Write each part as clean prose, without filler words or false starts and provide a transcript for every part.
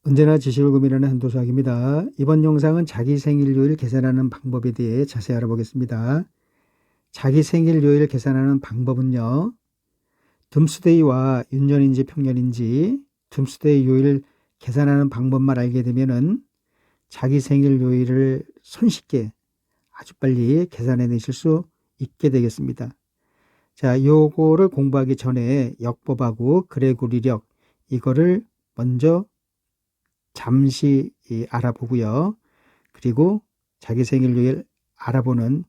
언제나 지식을 고민하는 한도수학입니다. 이번 영상은 자기 생일요일 계산하는 방법에 대해 자세히 알아보겠습니다. 자기 생일요일 계산하는 방법은요, 둠스데이와 윤년인지 평년인지 둠스데이 요일 계산하는 방법만 알게 되면은 자기 생일요일을 손쉽게 아주 빨리 계산해 내실 수 있게 되겠습니다. 자, 요거를 공부하기 전에 역법하고 그레고리력 이거를 먼저 잠시 알아보고요. 그리고 자기 생일요일 알아보는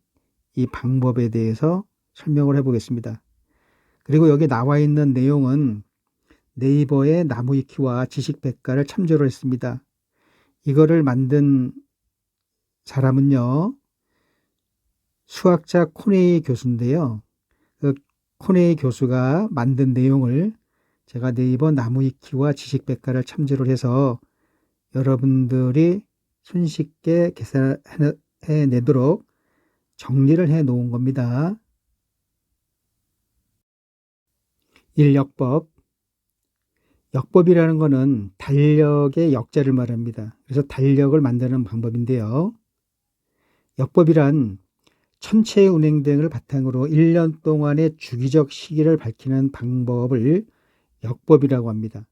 이 방법에 대해서 설명을 해보겠습니다. 그리고 여기 나와 있는 내용은 네이버의 나무위키와 지식백과를 참조를 했습니다. 이거를 만든 사람은요, 수학자 코네이 교수인데요. 그 코네이 교수가 만든 내용을 제가 네이버 나무위키와 지식백과를 참조를 해서 여러분들이 손쉽게 계산해내도록 정리를 해 놓은 겁니다. 1역법. 역법이라는 것은 달력의 역자를 말합니다. 그래서 달력을 만드는 방법인데요. 역법이란 천체 운행 등을 바탕으로 1년 동안의 주기적 시기를 밝히는 방법을 역법이라고 합니다.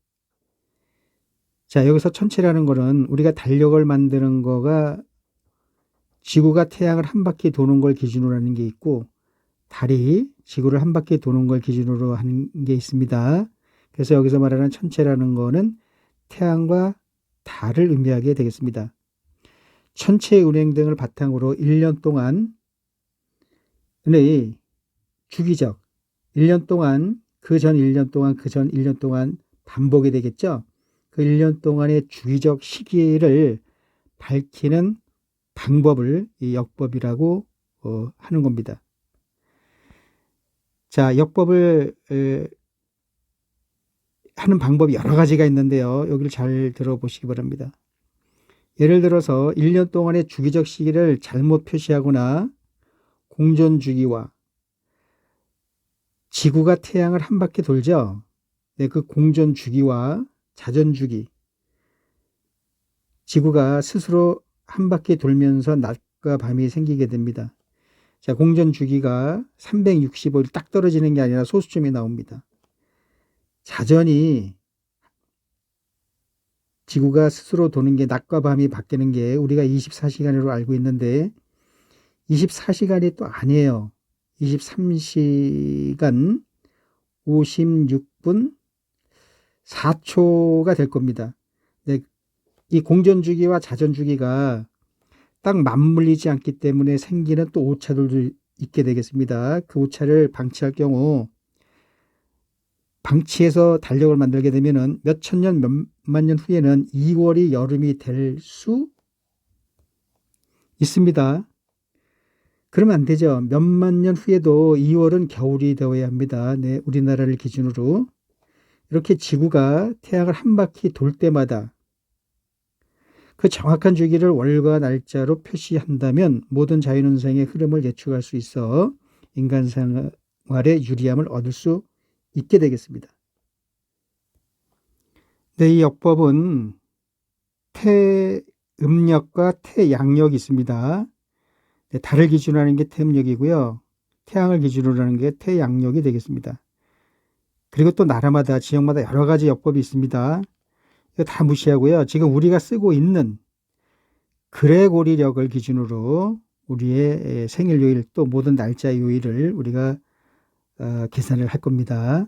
자, 여기서 천체라는 것은 우리가 달력을 만드는 거가 지구가 태양을 한 바퀴 도는 걸 기준으로 하는 게 있고, 달이 지구를 한 바퀴 도는 걸 기준으로 하는 게 있습니다. 그래서 여기서 말하는 천체라는 거는 태양과 달을 의미하게 되겠습니다. 천체 운행 등을 바탕으로 1년 동안 주기적 1년 동안 그 전 1년 동안 그 전 1년 동안 반복이 되겠죠. 그 1년 동안의 주기적 시기를 밝히는 방법을 이 역법이라고 하는 겁니다. 자, 역법을 하는 방법이 여러 가지가 있는데요. 여기를 잘 들어보시기 바랍니다. 예를 들어서 1년 동안의 주기적 시기를 잘못 표시하거나 공전주기와 지구가 태양을 한 바퀴 돌죠. 네, 그 공전주기와 자전주기, 지구가 스스로 한 바퀴 돌면서 낮과 밤이 생기게 됩니다. 자, 공전주기가 365일 딱 떨어지는 게 아니라 소수점이 나옵니다. 자전이 지구가 스스로 도는 게 낮과 밤이 바뀌는 게 우리가 24시간으로 알고 있는데 24시간이 또 아니에요. 23시간 56분 4초가 될 겁니다. 네, 이 공전주기와 자전주기가 딱 맞물리지 않기 때문에 생기는 또 오차들도 있게 되겠습니다. 그 오차를 방치할 경우 방치해서 달력을 만들게 되면은 몇 천년, 몇만 년 후에는 2월이 여름이 될 수 있습니다. 그러면 안 되죠. 몇만 년 후에도 2월은 겨울이 되어야 합니다. 네, 우리나라를 기준으로. 이렇게 지구가 태양을 한 바퀴 돌 때마다 그 정확한 주기를 월과 날짜로 표시한다면 모든 자연현상의 흐름을 예측할 수 있어 인간 생활에 유리함을 얻을 수 있게 되겠습니다. 네, 이 역법은 태음력과 태양력이 있습니다. 네, 달을 기준으로 하는 게 태음력이고요. 태양을 기준으로 하는 게 태양력이 되겠습니다. 그리고 또 나라마다 지역마다 여러 가지 역법이 있습니다. 이거 다 무시하고요. 지금 우리가 쓰고 있는 그레고리력을 기준으로 우리의 생일요일 또 모든 날짜 요일을 우리가 계산을 할 겁니다.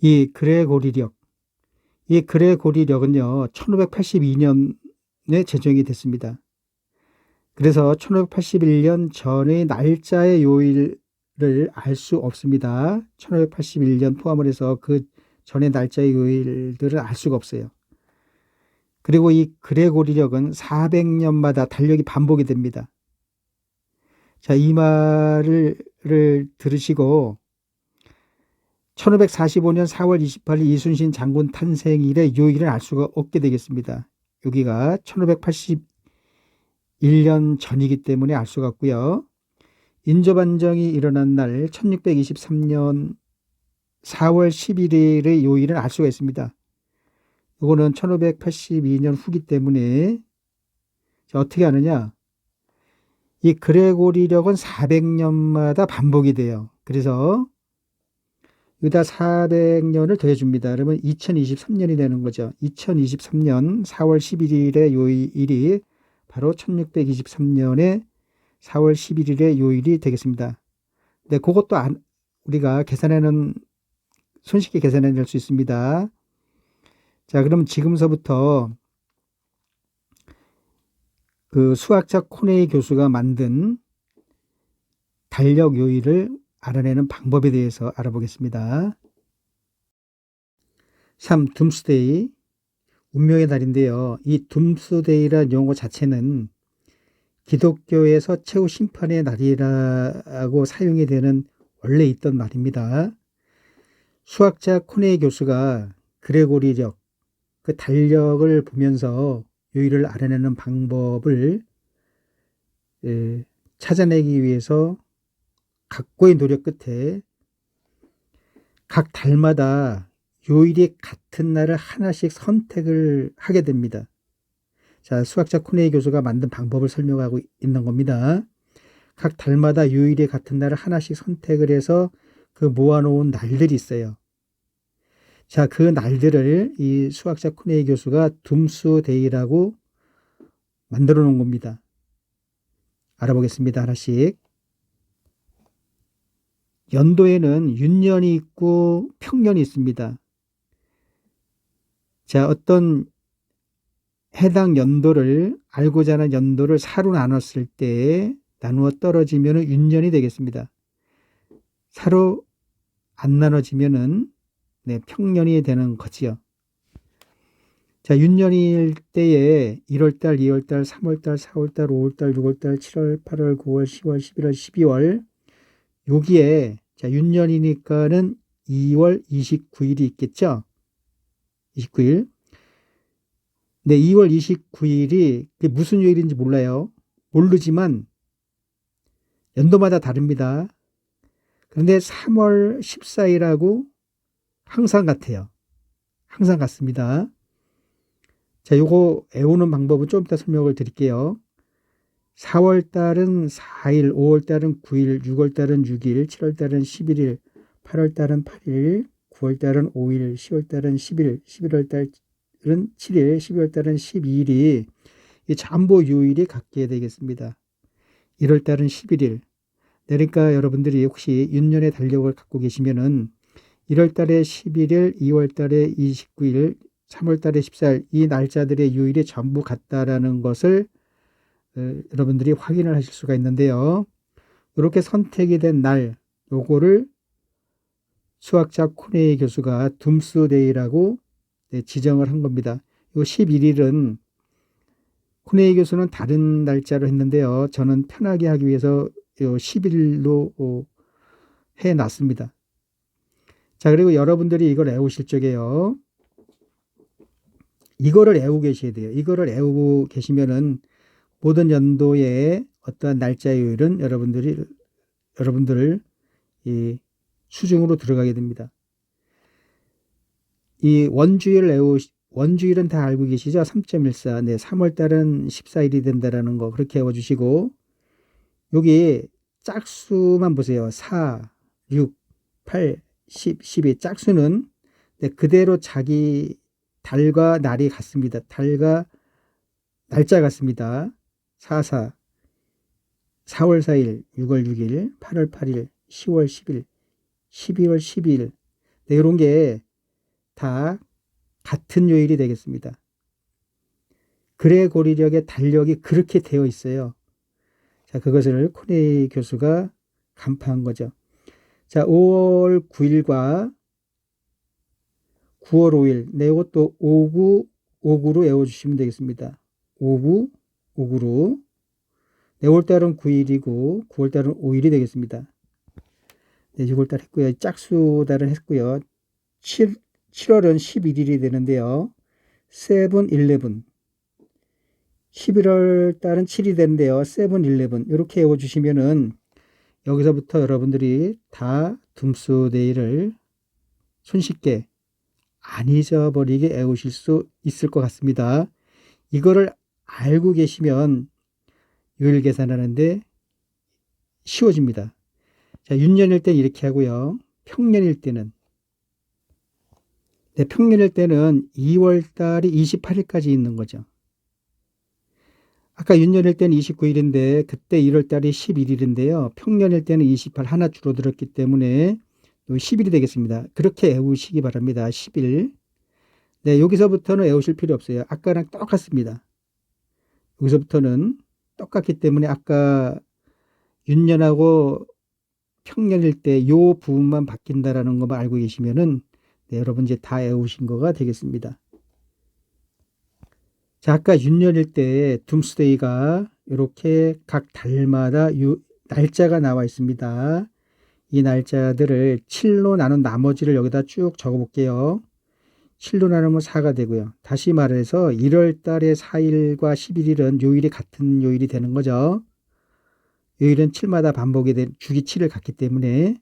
이 그레고리력은요 1582년에 제정이 됐습니다. 그래서 1581년 전의 날짜의 요일을 알 수 없습니다. 1581년 포함을 해서 그 전의 날짜의 요일들을 알 수가 없어요. 그리고 이 그레고리력은 400년마다 달력이 반복이 됩니다. 자, 이 말을 들으시고 1545년 4월 28일 이순신 장군 탄생일의 요일을 알 수가 없게 되겠습니다. 여기가 1581년 전이기 때문에 알 수가 없고요. 인조반정이 일어난 날 1623년 4월 11일의 요일은 알 수가 있습니다. 이거는 1582년 후기 때문에 어떻게 하느냐? 이 그레고리력은 400년마다 반복이 돼요. 그래서 여기다 400년을 더해줍니다. 그러면 2023년이 되는 거죠. 2023년 4월 11일의 요일이 바로 1623년의 4월 11일의 요일이 되겠습니다. 네, 그것도 우리가 손쉽게 계산해낼 수 있습니다. 자, 그럼 지금서부터 그 수학자 코네이 교수가 만든 달력 요일을 알아내는 방법에 대해서 알아보겠습니다. 3. 둠스데이, 운명의 달인데요. 이 둠스데이라는 용어 자체는 기독교에서 최후 심판의 날이라고 사용이 되는 원래 있던 말입니다. 수학자 코네이 교수가 그레고리력, 그 달력을 보면서 요일을 알아내는 방법을 찾아내기 위해서 각고의 노력 끝에 각 달마다 요일이 같은 날을 하나씩 선택을 하게 됩니다. 자, 수학자 코네이 교수가 만든 방법을 설명하고 있는 겁니다. 각 달마다 요일이 같은 날을 하나씩 선택을 해서 그 모아놓은 날들이 있어요. 자, 그 날들을 이 수학자 코네이 교수가 둠스데이라고 만들어 놓은 겁니다. 알아보겠습니다. 하나씩. 연도에는 윤년이 있고 평년이 있습니다. 자, 어떤 해당 연도를 알고자 하는 연도를 4로 나눴을 때 나누어 떨어지면 윤년이 되겠습니다. 4로 안 나눠지면은 평년이 되는 거지요. 자, 윤년일 때에 1월달, 2월달, 3월달, 4월달, 5월달, 6월달, 7월, 8월, 9월, 10월, 11월, 12월 여기에 자, 윤년이니까는 2월 29일이 있겠죠. 29일. 네, 2월 29일이 무슨 요일인지 몰라요. 모르지만 연도마다 다릅니다. 그런데 3월 14일하고 항상 같아요. 항상 같습니다. 자, 요거 외우는 방법은 좀 이따 설명을 드릴게요. 4월 달은 4일, 5월 달은 9일, 6월 달은 6일, 7월 달은 11일, 8월 달은 8일, 9월 달은 5일, 10월 달은 10일, 11월 달은 7일, 12월 달은 12일이 잠보 요일이 같게 되겠습니다. 1월 달은 11일. 그러니까 여러분들이 혹시 윤년의 달력을 갖고 계시면은 1월 달에 11일, 2월 달에 29일, 3월 달에 14일 이 날짜들의 요일이 전부 같다라는 것을 여러분들이 확인을 하실 수가 있는데요. 이렇게 선택이 된 날, 요거를 수학자 코네이 교수가 둠스데이라고 지정을 한 겁니다. 요 11일은 코네이 교수는 다른 날짜로 했는데요. 저는 편하게 하기 위해서 요 10일로 해놨습니다. 자, 그리고 여러분들이 이걸 외우실 적에요. 이거를 외우고 계셔야 돼요. 이거를 외우고 계시면은 모든 연도의 어떠한 날짜 요일은 여러분들을 이 수중으로 들어가게 됩니다. 이 원주일은 다 알고 계시죠? 3.14. 네, 3월 달은 14일이 된다라는 거 그렇게 외워주시고 여기 짝수만 보세요. 4, 6, 8, 10, 12 짝수는 그대로 자기 달과 날이 같습니다. 달과 날짜 같습니다. 4월 4일, 6월 6일, 8월 8일, 10월 10일, 12월 12일 이런 게 다 같은 요일이 되겠습니다. 그레고리력의 달력이 그렇게 되어 있어요. 자, 그것을 코네이 교수가 간파한 거죠. 자, 5월 9일과 9월 5일 이것도 59로 외워주시면 되겠습니다. 59로 5월달은 9일이고 9월달은 5일이 되겠습니다. 네, 6월달 했고요. 짝수달은 했고요. 7월은 11일이 되는데요. 7, 11 11월 달은 7이 되는데요. 7, 11 이렇게 외워주시면은 여기서부터 여러분들이 다 둠스데이를 손쉽게 안 잊어버리게 외우실 수 있을 것 같습니다. 이거를 알고 계시면 요일 계산하는데 쉬워집니다. 자, 윤년일 때는 이렇게 하고요. 평년일 때는 평년일 때는 2월 달이 28일까지 있는 거죠. 아까 윤년일 때는 29일인데 그때 1월 달이 11일인데요. 평년일 때는 28 하나 줄어들었기 때문에 10일이 되겠습니다. 그렇게 외우시기 바랍니다. 10일. 네, 여기서부터는 외우실 필요 없어요. 아까랑 똑같습니다. 여기서부터는 똑같기 때문에 아까 윤년하고 평년일 때 요 부분만 바뀐다라는 것만 알고 계시면은 네, 여러분 이제 다 외우신 거가 되겠습니다. 자, 아까 윤년일 때 둠스데이가 이렇게 각 달마다 날짜가 나와 있습니다. 이 날짜들을 7로 나눈 나머지를 여기다 쭉 적어 볼게요. 7로 나누면 4가 되고요. 다시 말해서 1월 달의 4일과 11일은 요일이 같은 요일이 되는 거죠. 요일은 7마다 반복이 된 주기 7을 갖기 때문에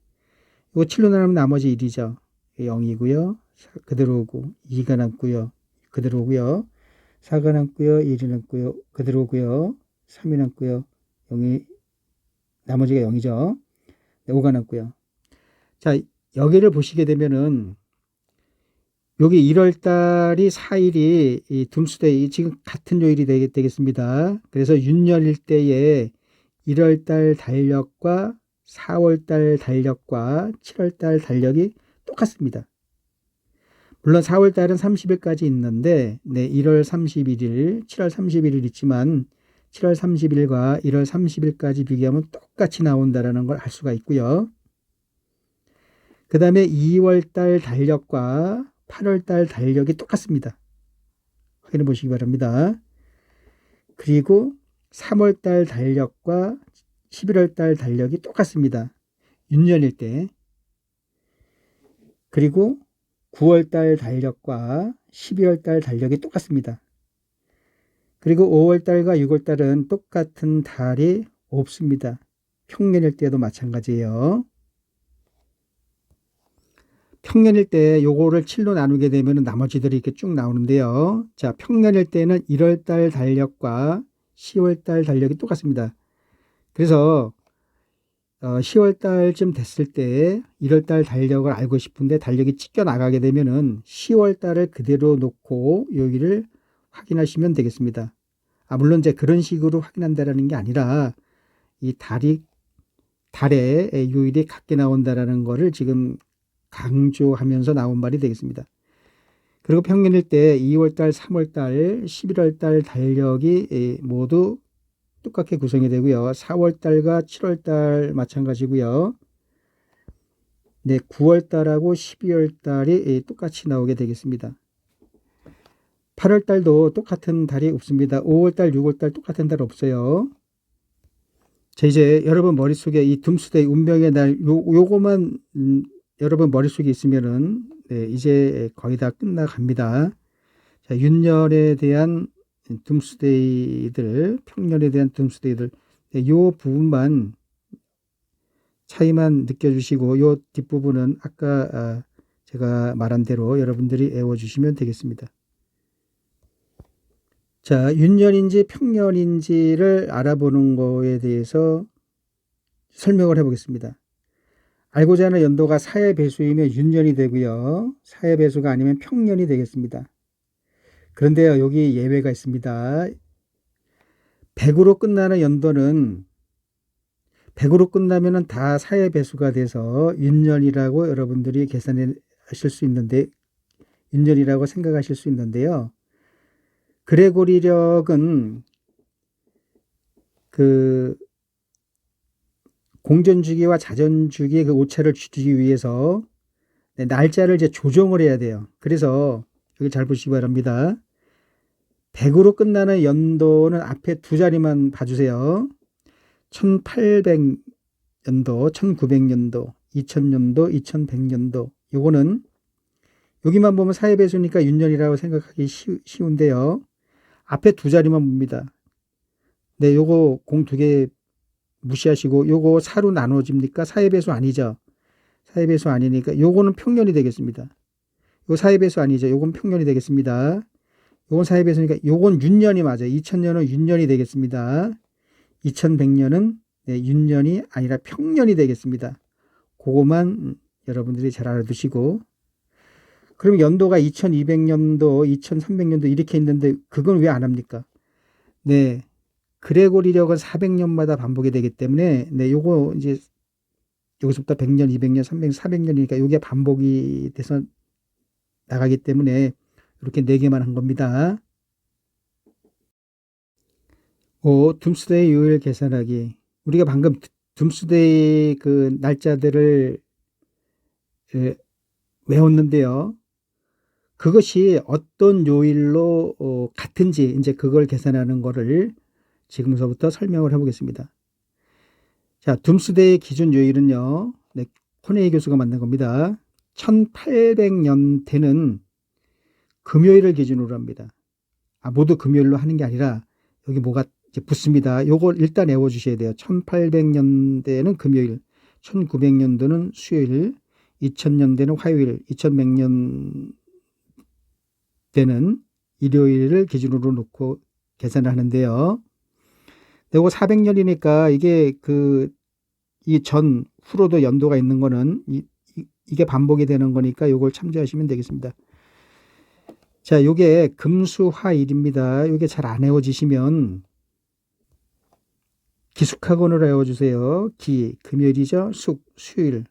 이거 7로 나누면 나머지 1이죠. 0이고요. 그대로 오고 2가 남고요. 그대로 오고요. 4가 남고요. 1이 남고요. 그대로 오고요. 3이 남고요. 0이 나머지가 0이죠. 5가 남고요. 자, 여기를 보시게 되면은 여기 1월 달이 4일이 이 둠스데이 지금 같은 요일이 되겠습니다. 그래서 윤년일 때에 1월 달 달력과 4월 달 달력과 7월 달 달력이 똑같습니다. 물론 4월 달은 30일까지 있는데 1월 31일, 7월 31일 있지만 7월 30일과 1월 30일까지 비교하면 똑같이 나온다는 걸 알 수가 있고요. 그 다음에 2월 달 달력과 8월 달 달력이 똑같습니다. 확인해 보시기 바랍니다. 그리고 3월 달 달력과 11월 달 달력이 똑같습니다. 윤년일 때. 그리고 9월 달 달력과 12월 달 달력이 똑같습니다. 그리고 5월 달과 6월 달은 똑같은 달이 없습니다. 평년일 때도 마찬가지예요. 평년일 때 요거를 7로 나누게 되면 나머지들이 이렇게 쭉 나오는데요. 자, 평년일 때는 1월 달 달력과 10월 달 달력이 똑같습니다. 그래서 10월 달쯤 됐을 때 1월 달 달력을 알고 싶은데 달력이 찢겨 나가게 되면은 10월 달을 그대로 놓고 여기를 확인하시면 되겠습니다. 물론 이제 그런 식으로 확인한다라는 게 아니라 이 달의 요일이 같게 나온다라는 거를 지금 강조하면서 나온 말이 되겠습니다. 그리고 평년일 때 2월달, 3월달, 11월달 달력이 모두 똑같게 구성이 되고요. 4월달과 7월달 마찬가지고요. 네, 9월달하고 12월달이 똑같이 나오게 되겠습니다. 8월달도 똑같은 달이 없습니다. 5월달, 6월달 똑같은 달 없어요. 자, 이제 여러분 머릿속에 이 둠스데이 운명의 날 요거만 여러분 머릿속에 있으면은 네, 이제 거의 다 끝나갑니다. 자, 윤년에 대한 둠스데이들, 평년에 대한 둠스데이들, 네, 요 부분만 차이만 느껴주시고 요 뒷부분은 아까 제가 말한 대로 여러분들이 외워주시면 되겠습니다. 자, 윤년인지 평년인지를 알아보는 거에 대해서 설명을 해보겠습니다. 알고자 하는 연도가 4의 배수이면 윤년이 되고요. 4의 배수가 아니면 평년이 되겠습니다. 그런데요, 여기 예외가 있습니다. 100으로 끝나는 연도는 100으로 끝나면 다 4의 배수가 돼서 윤년이라고 여러분들이 계산하실 수 있는데, 윤년이라고 생각하실 수 있는데요. 그레고리력은 그 공전주기와 자전주기의 그 오차를 주기 위해서 날짜를 이제 조정을 해야 돼요. 그래서 여기 잘 보시기 바랍니다. 100으로 끝나는 연도는 앞에 두 자리만 봐주세요. 1800년도, 1900년도, 2000년도, 2100년도. 요거는 여기만 보면 4의 배수니까 윤년이라고 생각하기 쉬운데요. 앞에 두 자리만 봅니다. 네, 요거 공 두 개 무시하시고 요거 4로 나눠집니까? 4의 배수 아니죠. 4의 배수 아니니까 요거는 평년이 되겠습니다. 요 사회배수 아니죠. 요건 평년이 되겠습니다. 요건 사회배수니까 요건 윤년이 맞아요. 2000년은 윤년이 되겠습니다. 2100년은 윤년이 아니라 평년이 되겠습니다. 그거만 여러분들이 잘 알아두시고, 그럼 연도가 2200년도, 2300년도 이렇게 있는데 그건 왜 안 합니까? 네. 그레고리력은 400년마다 반복이 되기 때문에 요거 이제 여기서부터 100년, 200년, 300년, 400년이니까 요게 반복이 돼서 나가기 때문에 이렇게 4개만 한 겁니다. 둠스데이 요일 계산하기. 우리가 방금 둠스데이 그 날짜들을 외웠는데요. 그것이 어떤 요일로 같은지 이제 그걸 계산하는 거를 지금서부터 설명을 해보겠습니다. 자, 둠스데이 기준 요일은요. 코네이 교수가 만든 겁니다. 1800년대는 금요일을 기준으로 합니다. 모두 금요일로 하는 게 아니라 여기 뭐가 이제 붙습니다. 요걸 일단 외워주셔야 돼요. 1800년대는 금요일, 1900년도는 수요일, 2000년대는 화요일, 2100년대는 일요일을 기준으로 놓고 계산을 하는데요. 요거 400년이니까 이게 이 전 후로도 연도가 있는 거는 이게 반복이 되는 거니까 요걸 참조하시면 되겠습니다. 자, 요게 금수화일입니다. 요게 잘 안 외워지시면 기숙학원으로 외워주세요. 금요일이죠. 수요일,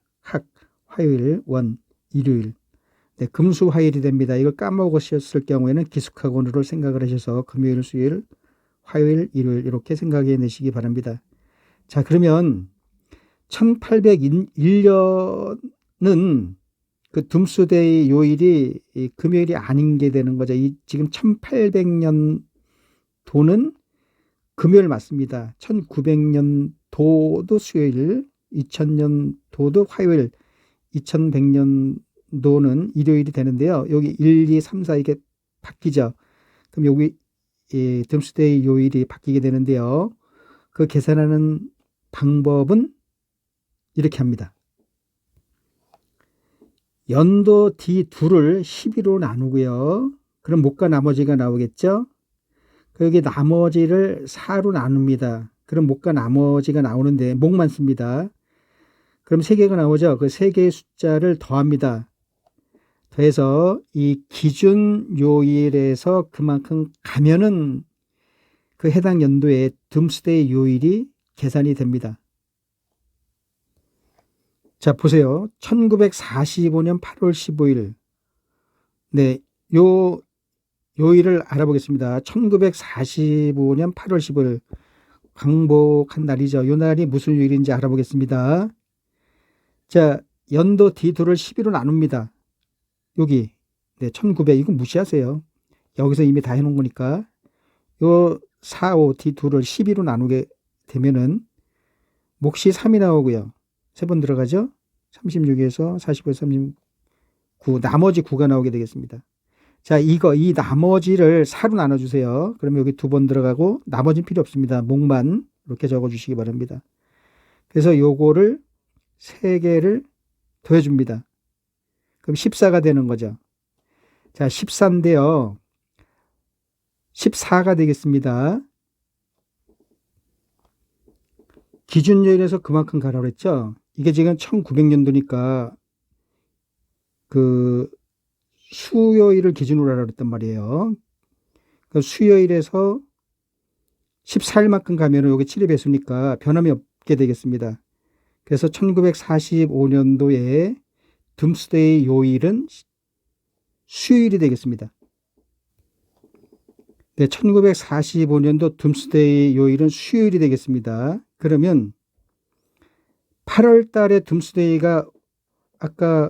화요일, 일요일. 네, 금수화일이 됩니다. 이걸 까먹으셨을 경우에는 기숙학원으로 생각을 하셔서 금요일, 수요일, 화요일, 일요일 이렇게 생각해 내시기 바랍니다. 자, 그러면 1801년은 그 둠스데이 요일이 금요일이 아닌 게 되는 거죠. 지금 1800년도는 금요일 맞습니다. 1900년도도 수요일, 2000년도도 화요일, 2100년도는 일요일이 되는데요. 여기 1, 2, 3, 4 이게 바뀌죠. 그럼 여기 둠스데이 요일이 바뀌게 되는데요. 그 계산하는 방법은 이렇게 합니다. 연도 D2를 12로 나누고요. 그럼 목과 나머지가 나오겠죠. 여기 나머지를 4로 나눕니다. 그럼 목과 나머지가 나오는데 목만 씁니다. 그럼 3개가 나오죠. 그 3개의 숫자를 더합니다. 더해서 이 기준 요일에서 그만큼 가면은 그 해당 연도의 둠스데이 요일이 계산이 됩니다. 자, 보세요. 1945년 8월 15일. 네, 요일을 알아보겠습니다. 1945년 8월 15일. 광복한 날이죠. 요 날이 무슨 요일인지 알아보겠습니다. 자, 연도 D2를 12로 나눕니다. 여기. 네, 1900. 이건 무시하세요. 여기서 이미 다 해놓은 거니까. 요 45 D2를 12로 나누게 되면은 몫이 3이 나오고요. 3번 들어가죠. 36에서 45에서 39 나머지 9가 나오게 되겠습니다. 자, 이 나머지를 4로 나눠주세요. 그러면 여기 2번 들어가고 나머지는 필요 없습니다. 목만 이렇게 적어주시기 바랍니다. 그래서 요거를 3개를 더해줍니다. 그럼 14가 되는 거죠. 자, 14인데요. 14가 되겠습니다. 기준요일에서 그만큼 가라고 했죠. 이게 지금 1900년도니까 그 수요일을 기준으로 하라고 했단 말이에요. 그 수요일에서 14일만큼 가면은 여기 7의 배수니까 변함이 없게 되겠습니다. 그래서 1945년도에 둠스데이 요일은 수요일이 되겠습니다. 네, 1945년도 둠스데이 요일은 수요일이 되겠습니다. 그러면 8월 달에 둠스데이가 아까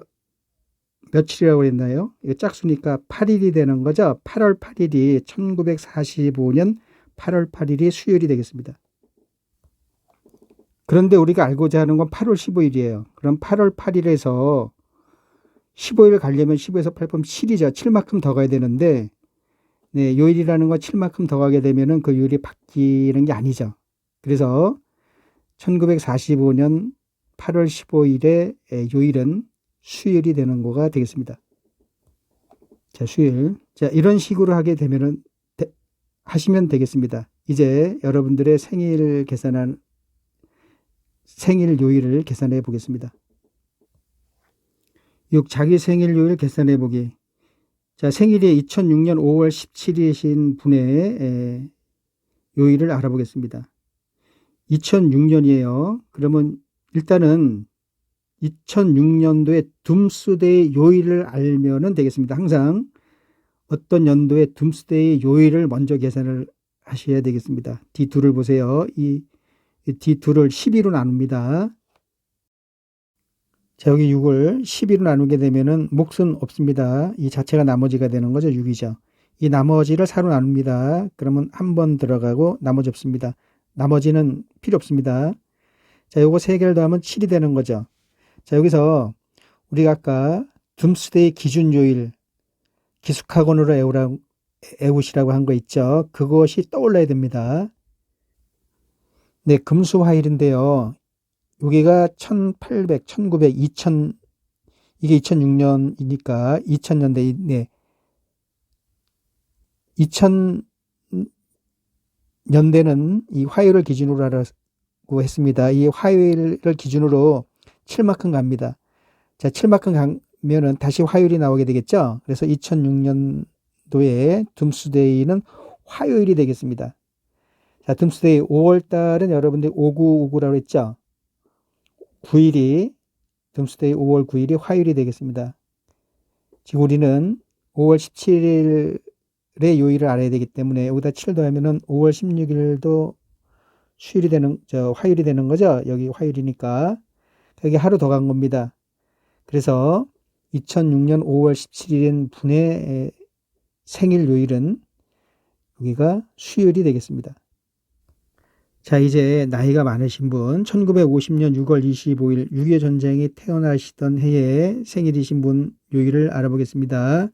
며칠이라고 했나요? 이거 짝수니까 8일이 되는 거죠. 8월 8일이 1945년 8월 8일이 수요일이 되겠습니다. 그런데 우리가 알고자 하는 건 8월 15일이에요. 그럼 8월 8일에서 15일 가려면 15에서 8번 7이죠. 7만큼 더 가야 되는데 네, 요일이라는 건 7만큼 더 가게 되면은 그 요일이 바뀌는 게 아니죠. 그래서 1945년 8월 15일의 요일은 수요일이 되는 거가 되겠습니다. 자, 수요일. 자, 이런 식으로 하게 되면은, 하시면 되겠습니다. 이제 여러분들의 생일 요일을 계산해 보겠습니다. 6. 자기 생일 요일 계산해 보기. 자, 생일이 2006년 5월 17일이신 분의 요일을 알아보겠습니다. 2006년이에요. 그러면 일단은 2006년도에 둠스데이 요일을 알면은 되겠습니다. 항상 어떤 연도의 둠스데이 요일을 먼저 계산을 하셔야 되겠습니다. D2를 보세요. 이 D2를 12로 나눕니다. 자, 여기 6을 12로 나누게 되면은 몫은 없습니다. 이 자체가 나머지가 되는 거죠. 6이죠. 이 나머지를 4로 나눕니다. 그러면 한 번 들어가고 나머지 없습니다. 나머지는 필요 없습니다. 자, 요거 3개를 더하면 7이 되는 거죠. 자, 여기서 우리가 아까 둠스데이 기준 요일 기숙학원으로 애우시라고 한 거 있죠. 그것이 떠올라야 됩니다. 네, 금수화일인데요. 여기가 1800, 1900, 2000, 이게 2006년이니까 2000년대, 네. 2000년대는 이 화요일을 기준으로 하라고 했습니다. 이 화요일을 기준으로 7만큼 갑니다. 자, 7만큼 가면은 다시 화요일이 나오게 되겠죠? 그래서 2006년도에 둠스데이는 화요일이 되겠습니다. 자, 둠스데이 5월 달은 여러분들이 5959라고 했죠? 9일이, 둠스데이 5월 9일이 화요일이 되겠습니다. 지금 우리는 5월 17일의 요일을 알아야 되기 때문에 여기다 7 더하면은 5월 16일도 화요일이 되는 거죠? 여기 화요일이니까. 여기 하루 더 간 겁니다. 그래서 2006년 5월 17일인 분의 생일 요일은 여기가 수요일이 되겠습니다. 자, 이제 나이가 많으신 분, 1950년 6월 25일 6.25 전쟁이 태어나시던 해에 생일이신 분 요일을 알아보겠습니다.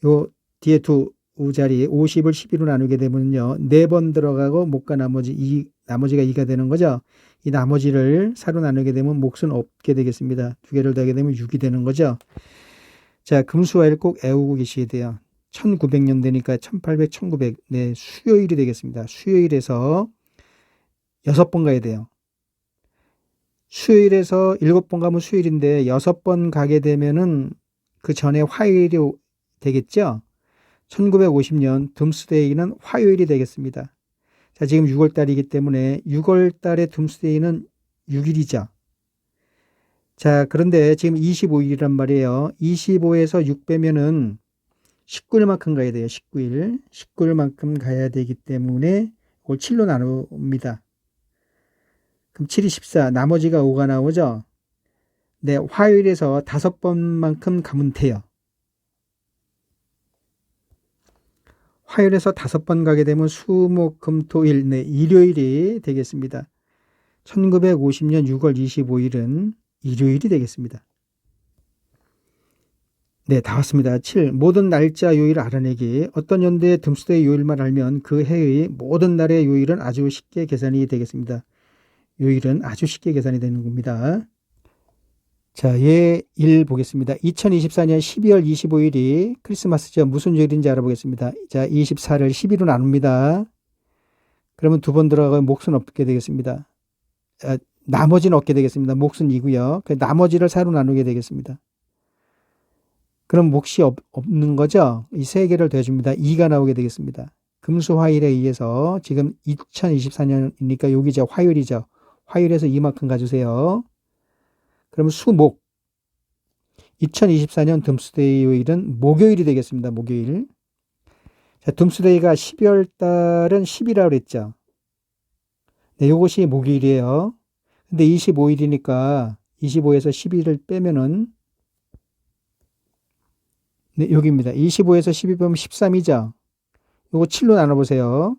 요 뒤에 두 자리 50을 12로 나누게 되면요. 4번 들어가고 못과 나머지가 2가 되는 거죠. 이 나머지를 4로 나누게 되면 몫은 없게 되겠습니다. 2개를 더하게 되면 6이 되는 거죠. 자, 금수화일 꼭 애우고 계셔야 돼요. 1900년대니까 1800, 1900. 네, 수요일이 되겠습니다. 수요일에서 6번 가야 돼요. 수요일에서 7번 가면 수요일인데 6번 가게 되면은 그 전에 화요일이 되겠죠? 1950년 둠스데이는 화요일이 되겠습니다. 자, 지금 6월 달이기 때문에 6월 달의 둠스데이는 6일이죠. 자, 그런데 지금 25일이란 말이에요. 25에서 6 빼면은 19일만큼 가야 돼요. 19일. 19일만큼 가야 되기 때문에 그걸 7로 나눕니다. 그럼 7이 14, 나머지가 5가 나오죠? 네, 화요일에서 5번만큼 가면 돼요. 화요일에서 5번 가게 되면 수, 목, 금, 토, 일, 네, 일요일이 되겠습니다. 1950년 6월 25일은 일요일이 되겠습니다. 네, 다 왔습니다. 7. 모든 날짜 요일을 알아내기. 어떤 연도의 둠스데이 요일만 알면 그 해의 모든 날의 요일은 아주 쉽게 계산이 되겠습니다. 요일은 아주 쉽게 계산이 되는 겁니다. 자, 예 1 보겠습니다. 2024년 12월 25일이 크리스마스죠. 무슨 요일인지 알아보겠습니다. 자, 24를 12로 나눕니다. 그러면 2번 들어가면 몫은 없게 되겠습니다. 나머지는 얻게 되겠습니다. 몫은 2고요. 나머지를 4로 나누게 되겠습니다. 그럼 몫이 없는 거죠. 이 3개를 더해줍니다. 2가 나오게 되겠습니다. 금수화일에 의해서 지금 2024년이니까 여기죠. 화요일이죠. 화요일에서 이만큼 가주세요. 그러면 수목. 2024년 둠스데이 요일은 목요일이 되겠습니다. 목요일. 자, 둠스데이가 12월 달은 10이라고 그랬죠. 네, 요것이 목요일이에요. 근데 25일이니까 25에서 12를 빼면은 네, 여기입니다. 25에서 12 빼면 13이죠. 요거 7로 나눠보세요.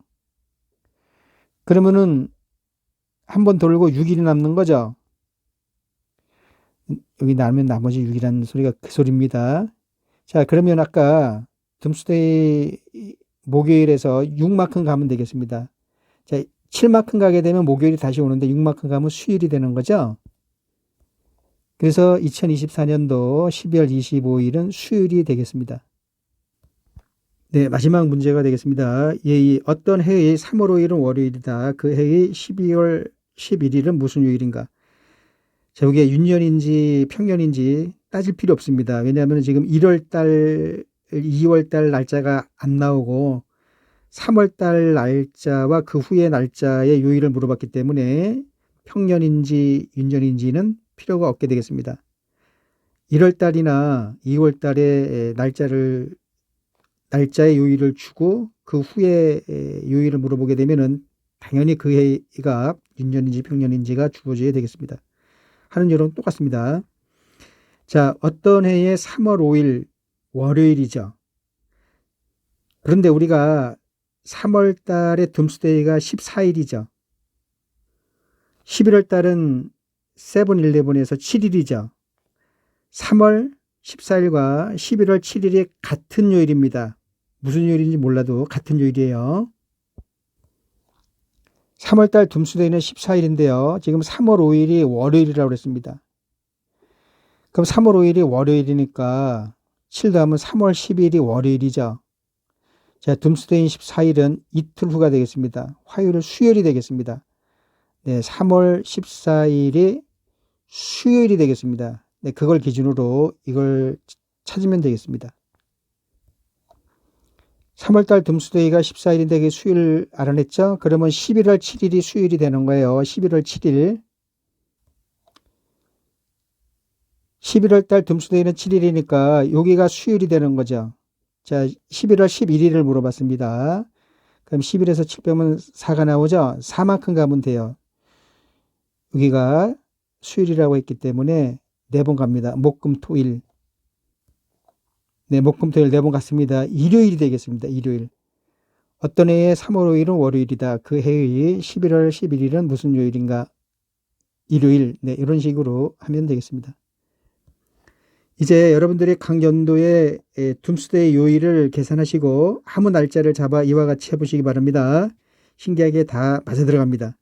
그러면은 한 번 돌고 6일이 남는 거죠. 여기 나누면 나머지 6이라는 소리가 그 소리입니다. 자, 그러면 아까 둠스데이 목요일에서 6만큼 가면 되겠습니다. 자, 7만큼 가게 되면 목요일이 다시 오는데 6만큼 가면 수요일이 되는 거죠. 그래서 2024년도 12월 25일은 수요일이 되겠습니다. 네, 마지막 문제가 되겠습니다. 이 어떤 해의 3월 5일은 월요일이다. 그 해의 12월 11일은 무슨 요일인가? 자, 여기에 윤년인지 평년인지 따질 필요 없습니다. 왜냐하면 지금 1월 달, 2월 달 날짜가 안 나오고 3월 달 날짜와 그 후의 날짜의 요일을 물어봤기 때문에 평년인지 윤년인지는 필요가 없게 되겠습니다. 1월 달이나 2월 달에 날짜의 요일을 주고 그 후에 요일을 물어보게 되면은 당연히 그 해가 윤년인지 평년인지가 주어져야 되겠습니다. 하는 요령 똑같습니다. 자, 어떤 해의 3월 5일 월요일이죠. 그런데 우리가 3월 달의 둠스데이가 14일이죠. 11월 달은 세븐일레븐에서 7일이죠. 3월 14일과 11월 7일이 같은 요일입니다. 무슨 요일인지 몰라도 같은 요일이에요. 3월달 둠스데이는 14일인데요. 지금 3월 5일이 월요일이라고 그랬습니다. 그럼 3월 5일이 월요일이니까 7 더하면 3월 12일이 월요일이죠. 자, 둠스데이인 14일은 이틀 후가 되겠습니다. 화요일은 수요일이 되겠습니다. 네, 3월 14일이 수요일이 되겠습니다. 네, 그걸 기준으로 이걸 찾으면 되겠습니다. 3월달 둠스데이가 14일인데 그게 수요일 알아냈죠? 그러면 11월 7일이 수요일이 되는 거예요. 11월 7일. 11월달 둠스데이는 7일이니까 여기가 수요일이 되는 거죠. 자, 11월 11일을 물어봤습니다. 그럼 11에서 7 빼면 4가 나오죠? 4만큼 가면 돼요. 여기가 수요일이라고 했기 때문에 4번 갑니다. 목금토일. 네, 목금토일 4번 갔습니다. 일요일이 되겠습니다. 일요일. 어떤 해의 3월 5일은 월요일이다. 그 해의 11월 11일은 무슨 요일인가? 일요일. 네, 이런 식으로 하면 되겠습니다. 이제 여러분들이 각 연도의 둠스데이 요일을 계산하시고 아무 날짜를 잡아 이와 같이 해보시기 바랍니다. 신기하게 다 맞아 들어갑니다.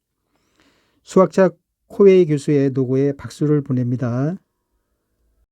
수학자 코웨이 교수의 노고에 박수를 보냅니다.